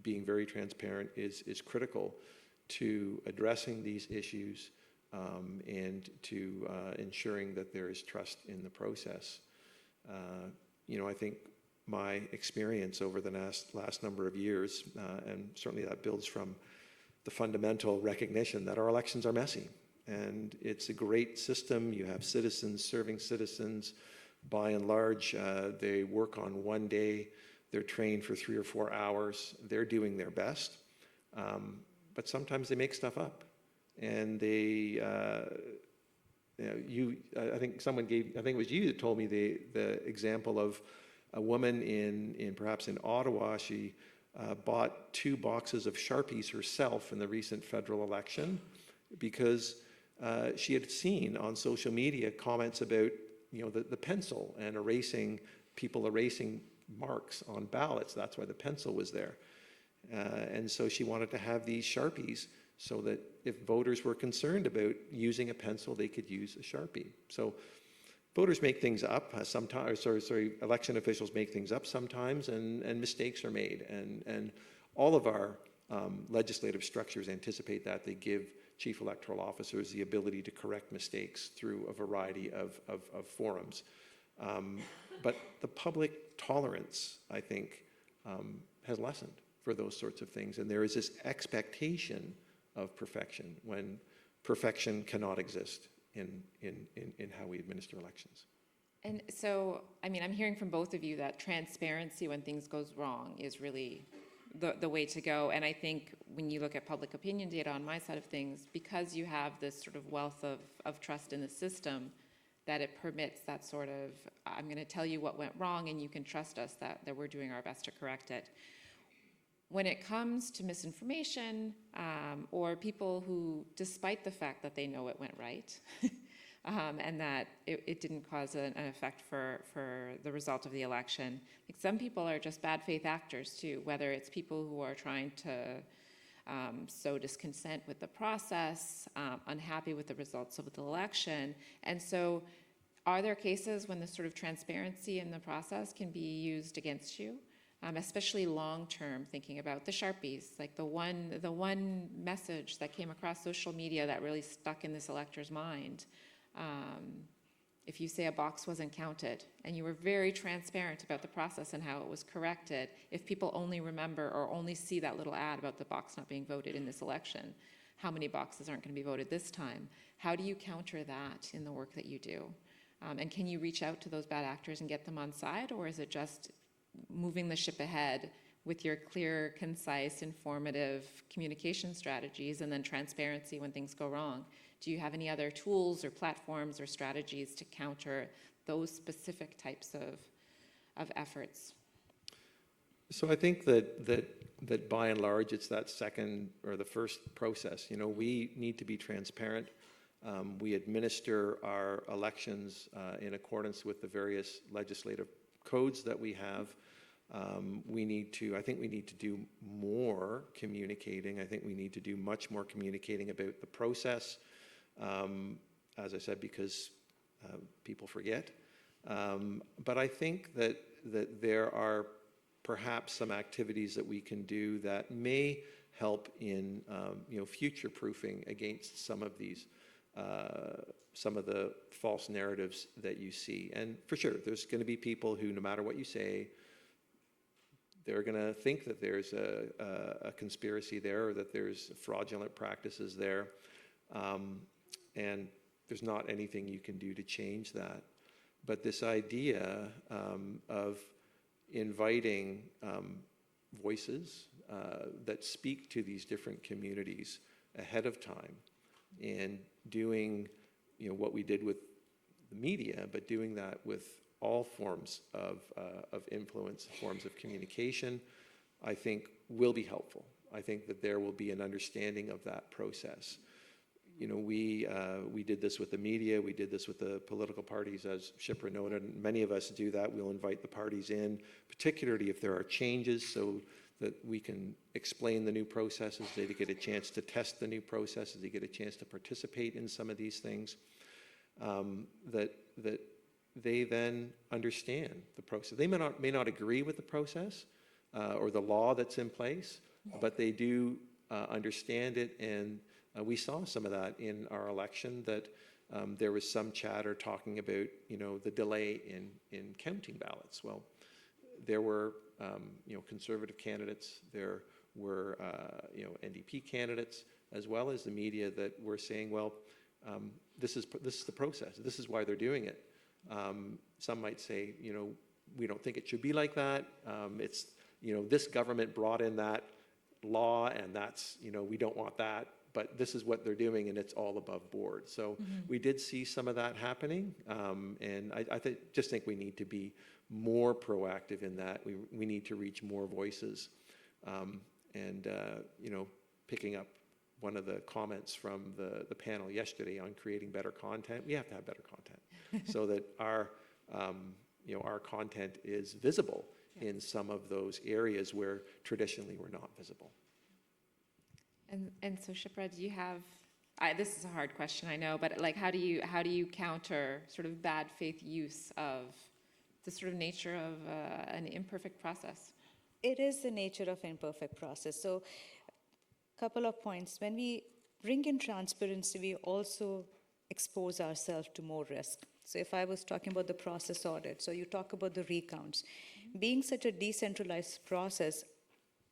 being very transparent is critical to addressing these issues and to ensuring that there is trust in the process. I think my experience over the last number of years, and certainly that builds from the fundamental recognition that our elections are messy. And it's a great system. You have citizens serving citizens. By and large, they work on one day. They're trained for 3 or 4 hours. They're doing their best. But sometimes they make stuff up. And they, I think it was you that told me the example of a woman perhaps in Ottawa. She bought 2 boxes of Sharpies herself in the recent federal election because she had seen on social media comments about the pencil and people erasing marks on ballots. That's why the pencil was there. And so she wanted to have these Sharpies so that if voters were concerned about using a pencil, they could use a Sharpie. So voters make things up sometimes, election officials make things up sometimes, and mistakes are made. And all of our legislative structures anticipate that. They give chief electoral officers the ability to correct mistakes through a variety of forums. But the public tolerance, I think, has lessened for those sorts of things. And there is this expectation of perfection when perfection cannot exist in how we administer elections. And so, I'm hearing from both of you that transparency when things goes wrong is really the way to go. And I think when you look at public opinion data on my side of things, because you have this sort of wealth of trust in the system, that it permits that sort of, I'm going to tell you what went wrong and you can trust us that we're doing our best to correct it. When it comes to misinformation or people who, despite the fact that they know it went right, and that it didn't cause an effect for the result of the election. Like, some people are just bad faith actors too, whether it's people who are trying to sow discontent with the process, unhappy with the results of the election. And so are there cases when the sort of transparency in the process can be used against you? Especially long-term, thinking about the Sharpies, like the one message that came across social media that really stuck in this elector's mind. If you say a box wasn't counted and you were very transparent about the process and how it was corrected, if people only remember or only see that little ad about the box not being voted in this election, how many boxes aren't going to be voted this time? How do you counter that in the work that you do? And can you reach out to those bad actors and get them on side, or is it just moving the ship ahead with your clear, concise, informative communication strategies and then transparency when things go wrong? Do you have any other tools or platforms or strategies to counter those specific types of efforts? So I think that by and large, it's that second or the first process. You know, we need to be transparent. We administer our elections in accordance with the various legislative codes that we have. I think we need to do more communicating. I think we need to do much more communicating about the process, as I said, because people forget. But I think that there are perhaps some activities that we can do that may help in future-proofing against some of these, some of the false narratives that you see. And for sure, there's going to be people who, no matter what you say, they're going to think that there's a conspiracy there, or that there's fraudulent practices there, and there's not anything you can do to change that. But this idea of inviting voices that speak to these different communities ahead of time, and doing what we did with the media, but doing that with all forms of influence, forms of communication, I think will be helpful. I think that there will be an understanding of that process. We did this with the media, we did this with the political parties, as Shipra noted, and many of us do that. We'll invite the parties in, particularly if there are changes, so that we can explain the new processes, they get a chance to test the new processes, they get a chance to participate in some of these things, that they then understand the process. They may not agree with the process or the law that's in place, but they do understand it, and we saw some of that in our election, that there was some chatter talking about, the delay in counting ballots. Well, there were, conservative candidates, there were, NDP candidates, as well as the media, that were saying, well, this is the process. This is why they're doing it. Some might say, we don't think it should be like that. It's, this government brought in that law, and that's, we don't want that. But this is what they're doing, and it's all above board. So we did see some of that happening, and I just think we need to be more proactive in that. We need to reach more voices, and picking up one of the comments from the panel yesterday on creating better content. We have to have better content so that our content is visible in some of those areas where traditionally we're not visible. And so, Shipra, do you have? This is a hard question, I know, but how do you counter sort of bad faith use of the sort of nature of an imperfect process? It is the nature of imperfect process. So, a couple of points. When we bring in transparency, we also expose ourselves to more risk. So, if I was talking about the process audit, so you talk about the recounts. Being such a decentralized process,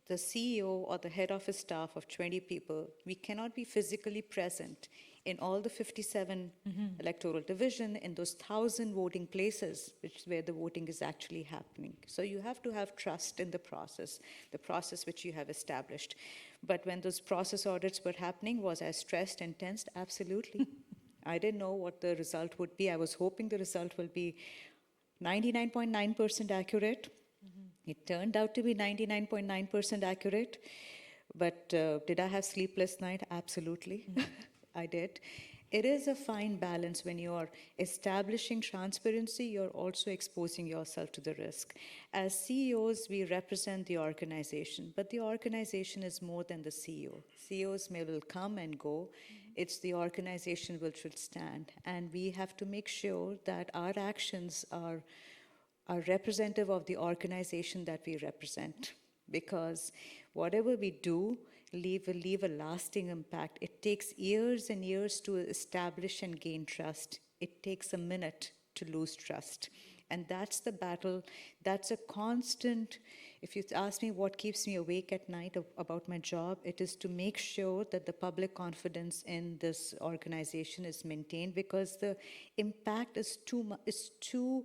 the CEO or the head office staff of 20 people, we cannot be physically present in all the 57 electoral division, in those 1,000 voting places, where the voting is actually happening. So you have to have trust in the process which you have established. But when those process audits were happening, was I stressed and tensed? Absolutely. I didn't know what the result would be. I was hoping the result will be 99.9% accurate. It turned out to be 99.9% accurate. But did I have sleepless night? Absolutely. I did. It is a fine balance. When you are establishing transparency, you're also exposing yourself to the risk. As CEOs, we represent the organization, but the organization is more than the CEO. CEOs will come and go. It's the organization which will stand. And we have to make sure that our actions are representative of the organization that we represent. Because whatever we do will leave a lasting impact. It takes years and years to establish and gain trust. It takes a minute to lose trust. And that's the battle. That's a constant If you ask me what keeps me awake at night about my job, it is to make sure that the public confidence in this organization is maintained, because the impact is too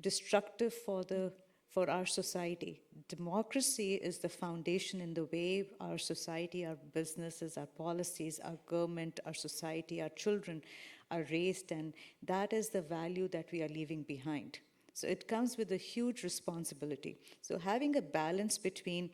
destructive for our society. Democracy is the foundation in the way our society, our businesses, our policies, our government, our society, our children are raised, and that is the value that we are leaving behind. So it comes with a huge responsibility. So having a balance between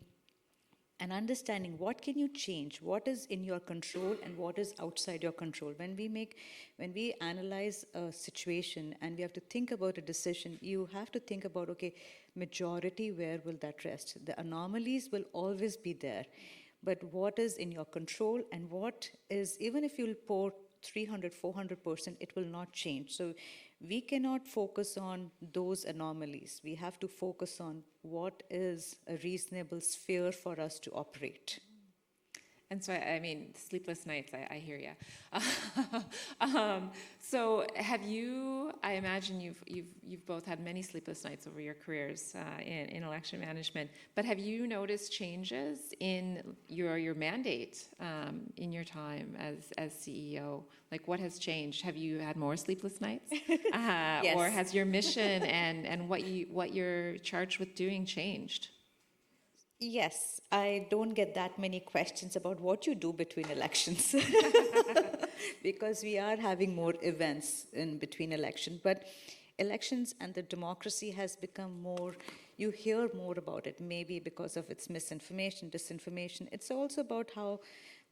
and understanding what can you change, what is in your control and what is outside your control. When we analyze a situation and we have to think about a decision, you have to think about, okay, majority, where will that rest? The anomalies will always be there, but what is in your control and what is, even if you'll pour 300, 400%, it will not change. So we cannot focus on those anomalies. We have to focus on what is a reasonable sphere for us to operate. And so, I mean, sleepless nights, I hear you. So have you, I imagine you've both had many sleepless nights over your careers in election management, but have you noticed changes in your mandate in your time as CEO? Like, what has changed? Have you had more sleepless nights? Yes. Or has your mission and what you're charged with doing changed? Yes, I don't get that many questions about what you do between elections because we are having more events in between elections. But elections and the democracy has become more, you hear more about it, maybe because of its misinformation, disinformation. It's also about how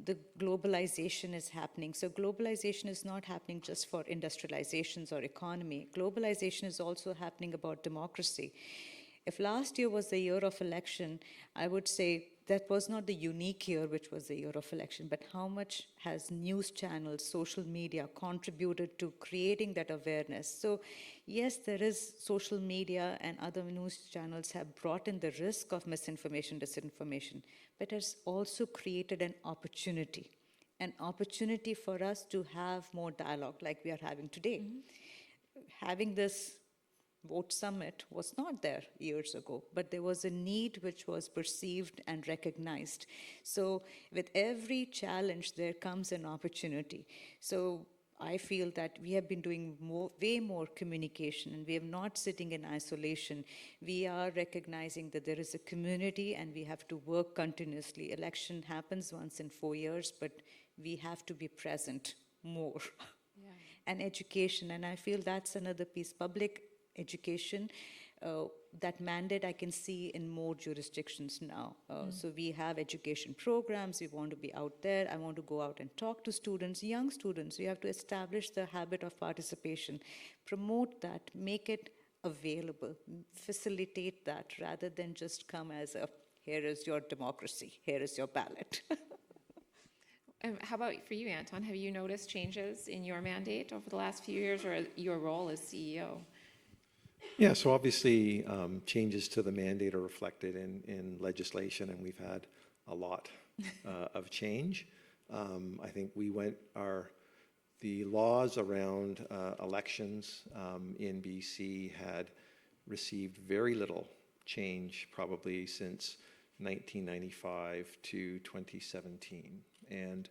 the globalization is happening. So globalization is not happening just for industrializations or economy. Globalization is also happening about democracy. If last year was the year of election, I would say that was not the unique year which was the year of election, but how much has news channels, social media contributed to creating that awareness? So yes, there is social media and other news channels have brought in the risk of misinformation, disinformation, but it's also created an opportunity for us to have more dialogue like we are having today. Mm-hmm. Having this Vote Summit was not there years ago, but there was a need which was perceived and recognized. So with every challenge, there comes an opportunity. So I feel that we have been doing way more communication, and we are not sitting in isolation. We are recognizing that there is a community and we have to work continuously. Election happens once in 4 years, but we have to be present more. Yeah. And education, and I feel that's another piece. Public education, that mandate I can see in more jurisdictions now. So we have education programs, we want to be out there, I want to go out and talk to students, young students. We have to establish the habit of participation, promote that, make it available, facilitate that, rather than just come as a, here is your democracy, here is your ballot. How about for you, Anton? Have you noticed changes in your mandate over the last few years, or your role as CEO? Yeah, so obviously changes to the mandate are reflected in legislation, and we've had a lot of change. I think the laws around elections in BC had received very little change probably since 1995 to 2017. And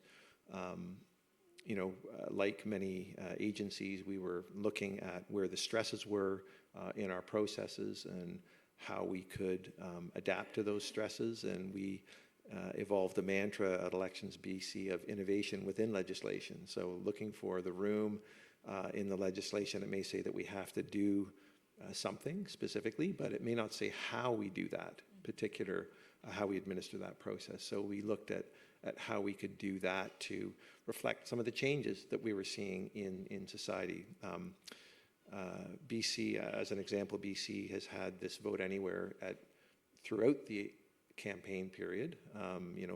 like many agencies, we were looking at where the stresses were in our processes and how we could adapt to those stresses. And we evolved the mantra at Elections BC of innovation within legislation. So looking for the room in the legislation, it may say that we have to do something specifically, but it may not say how we do that particular, how we administer that process. So we looked at how we could do that to reflect some of the changes that we were seeing in society. BC, as an example, BC has had this vote anywhere throughout the campaign period,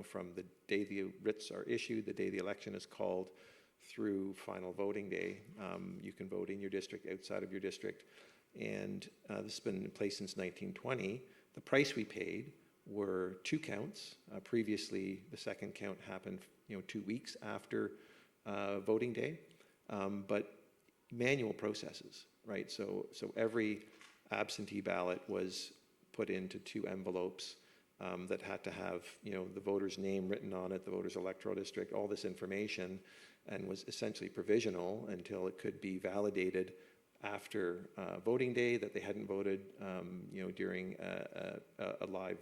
from the day the writs are issued, the day the election is called, through final voting day. You can vote in your district, outside of your district, and this has been in place since 1920. The price we paid were 2 counts. Previously, the second count happened 2 weeks after voting day, but manual processes, right? So every absentee ballot was put into 2 envelopes that had to have, the voter's name written on it, the voter's electoral district, all this information, and was essentially provisional until it could be validated after voting day that they hadn't voted, during a live,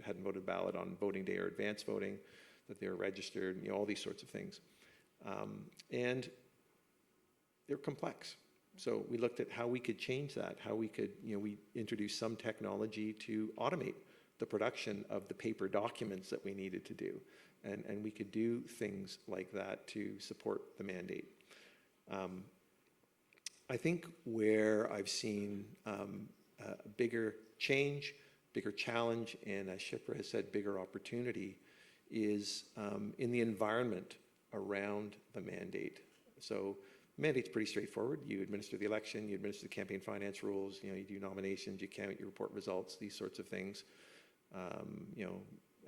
hadn't voted ballot on voting day or advance voting, that they were registered, all these sorts of things. And they're complex. So we looked at how we could change that, how we could, we introduced some technology to automate the production of the paper documents that we needed to do. And we could do things like that to support the mandate. I think where I've seen a bigger change, bigger challenge, and as Shipra has said, bigger opportunity is in the environment around the mandate. So the mandate's pretty straightforward. You administer the election, you administer the campaign finance rules, you do nominations, you count, you report results, these sorts of things.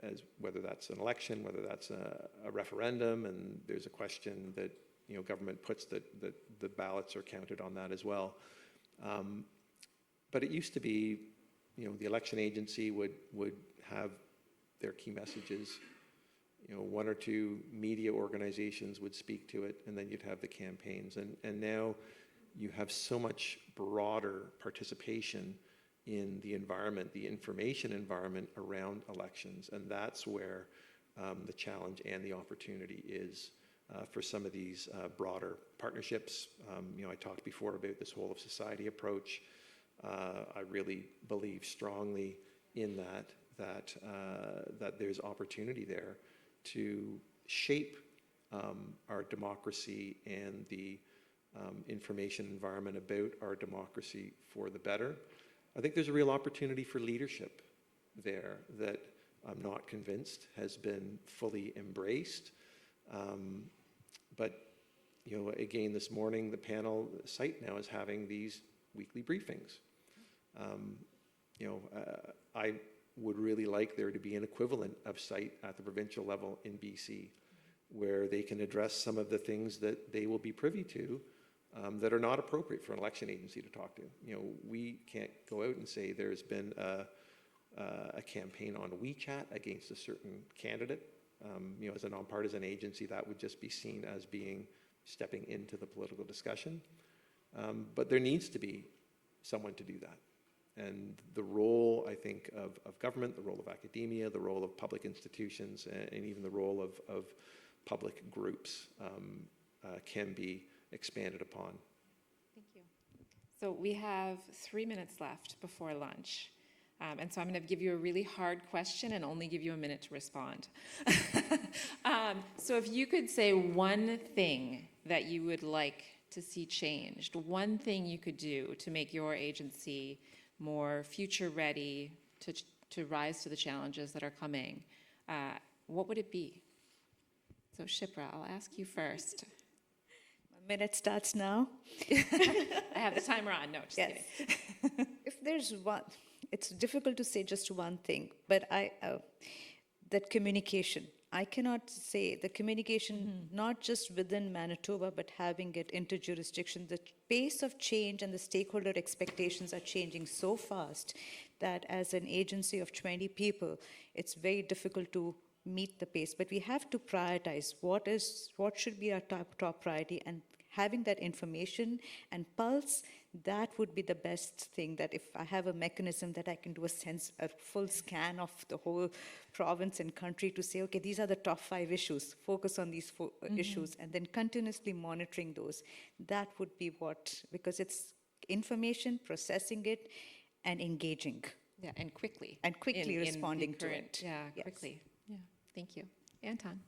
As whether that's an election, whether that's a referendum, and there's a question that government puts that the ballots are counted on that as well. But it used to be, the election agency would have their key messages. 1 or 2 media organizations would speak to it, and then you'd have the campaigns. And now you have so much broader participation in the environment, the information environment around elections. And that's where the challenge and the opportunity is for some of these broader partnerships. I talked before about this whole of society approach. I really believe strongly in that there's opportunity there to shape our democracy and the information environment about our democracy for the better. I think there's a real opportunity for leadership there that I'm not convinced has been fully embraced. But again, this morning, the panel site now is having these weekly briefings. I would really like there to be an equivalent of site at the provincial level in BC, where they can address some of the things that they will be privy to that are not appropriate for an election agency to talk to. We can't go out and say there's been a campaign on WeChat against a certain candidate. As a nonpartisan agency, that would just be seen as being stepping into the political discussion. But there needs to be someone to do that. And the role, I think, of government, the role of academia, the role of public institutions, and even the role of public groups can be expanded upon. Thank you. So we have 3 minutes left before lunch. And so I'm going to give you a really hard question and only give you a minute to respond. So if you could say one thing that you would like to see changed, one thing you could do to make your agency more future ready to rise to the challenges that are coming, what would it be? So Shipra, I'll ask you first. My minute starts now. I have the timer on. No, just kidding. If there's one, it's difficult to say just one thing, but that communication. I cannot say the communication, not just within Manitoba, but having it inter-jurisdiction. The pace of change and the stakeholder expectations are changing so fast that as an agency of 20 people, it's very difficult to meet the pace. But we have to prioritize what should be our top priority, and having that information and pulse, that would be the best thing. That if I have a mechanism that I can do a full scan of the whole province and country to say, okay, these are the top 5 issues, focus on these issues, and then continuously monitoring those. That would be because it's information, processing it, and engaging. Yeah, and quickly. And quickly in responding the current, to it. Yeah, Yes. quickly. Yeah, thank you. Anton.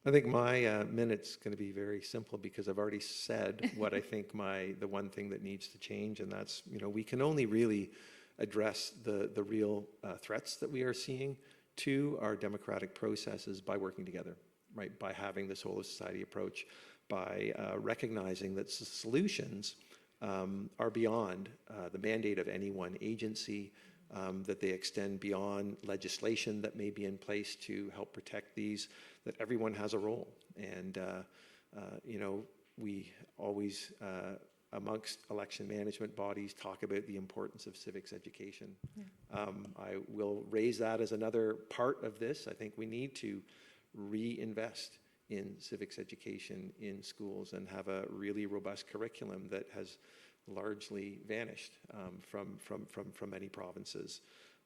I think my minute's going to be very simple because I've already said what I think the one thing that needs to change, and that's, we can only really address the real threats that we are seeing to our democratic processes by working together, right? By having this whole of society approach, by recognizing that solutions are beyond the mandate of any one agency, that they extend beyond legislation that may be in place to help protect these, that everyone has a role. And, we always amongst election management bodies talk about the importance of civics education. I will raise that as another part of this. I think we need to reinvest in civics education in schools and have a really robust curriculum that has largely vanished from many provinces.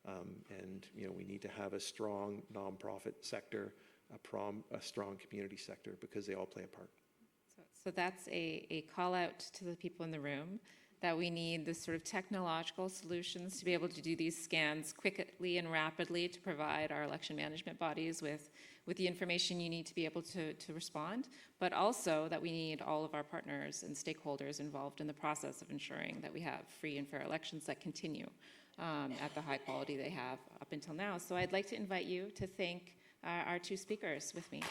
And we need to have a strong nonprofit sector, a strong community sector, because they all play a part. So that's a call out to the people in the room that we need the sort of technological solutions to be able to do these scans quickly and rapidly to provide our election management bodies with the information you need to be able to respond, but also that we need all of our partners and stakeholders involved in the process of ensuring that we have free and fair elections that continue at the high quality they have up until now. So I'd like to invite you to thank our two speakers with me.